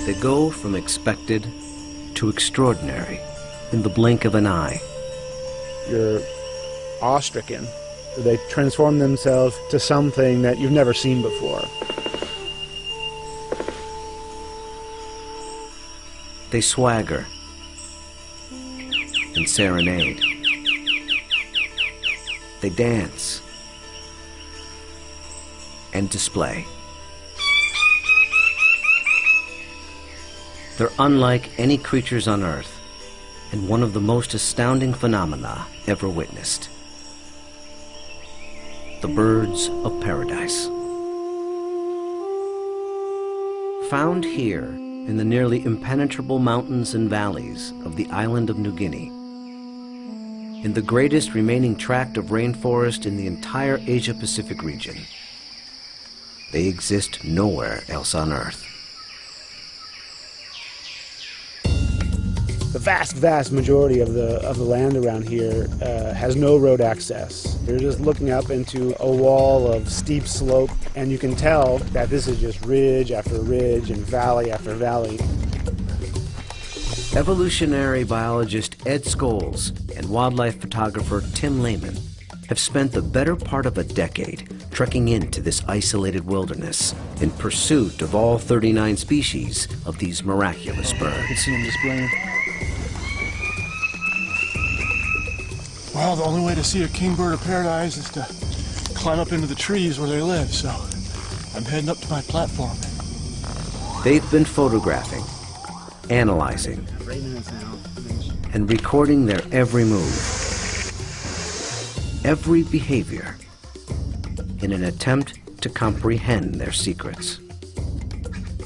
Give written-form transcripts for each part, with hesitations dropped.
They go from expected to extraordinary in the blink of an eye. You're awe-stricken. They transform themselves to something that you've never seen before. They swagger and serenade. They dance and display. They're unlike any creatures on Earth, and one of the most astounding phenomena ever witnessed. The birds of paradise. Found here in the nearly impenetrable mountains and valleys of the island of New Guinea, in the greatest remaining tract of rainforest in the entire Asia-Pacific region. They exist nowhere else on Earth. The vast majority of the land around here has no road access. You're just looking up into a wall of steep slope, and you can tell that this is just ridge after ridge and valley after valley. Evolutionary biologist Ed Scholes and wildlife photographer Tim Lehman have spent the better part of a decade trekking into this isolated wilderness in pursuit of all 39 species of these miraculous birds. You can see them displaying. Well, the only way to see a kingbird of paradise is to climb up into the trees where they live, so I'm heading up to my platform. They've been photographing, analyzing, and recording their every move, every behavior, in an attempt to comprehend their secrets.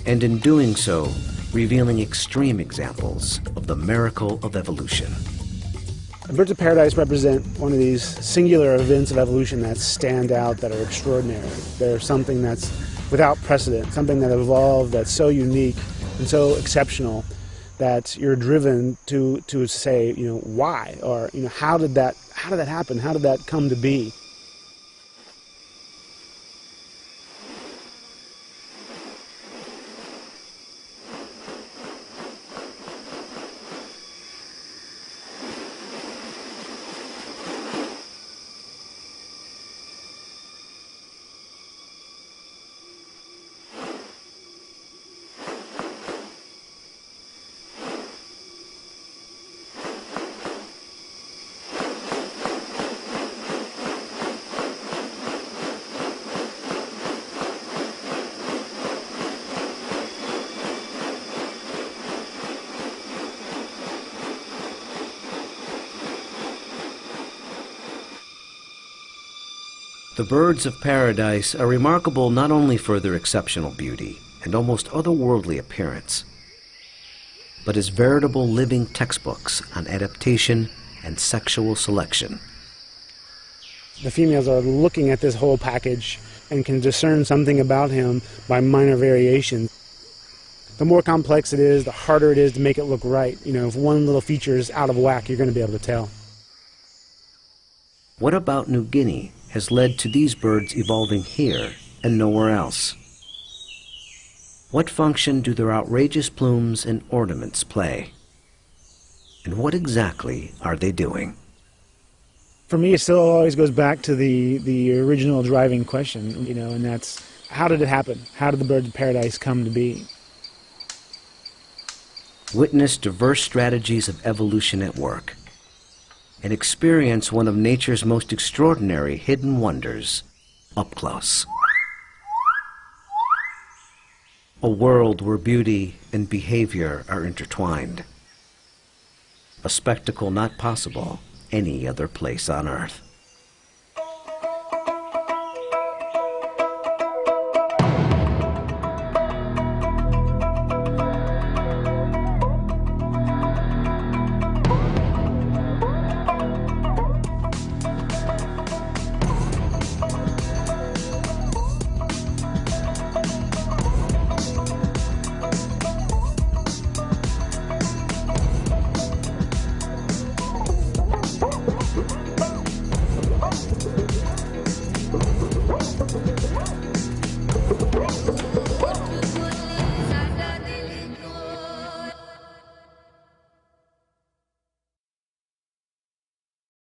And in doing so, revealing extreme examples of the miracle of evolution. The birds of paradise represent one of these singular events of evolution that stand out, that are extraordinary. They're something that's without precedent, something that evolved that's so unique and so exceptional that you're driven to say, you know, why, or, you know, how did that happen? How did that come to be? The birds of paradise are remarkable not only for their exceptional beauty and almost otherworldly appearance, but as veritable living textbooks on adaptation and sexual selection. The females are looking at this whole package and can discern something about him by minor variations. The more complex it is, the harder it is to make it look right. You know, if one little feature is out of whack, you're going to be able to tell. What about New Guinea has led to these birds evolving here and nowhere else? What function do their outrageous plumes and ornaments play? And what exactly are they doing? For me, it still always goes back to the original driving question, you know, and that's, how did it happen? How did the birds of paradise come to be? Witness diverse strategies of evolution at work, and experience one of nature's most extraordinary hidden wonders up close. A world where beauty and behavior are intertwined. A spectacle not possible any other place on Earth.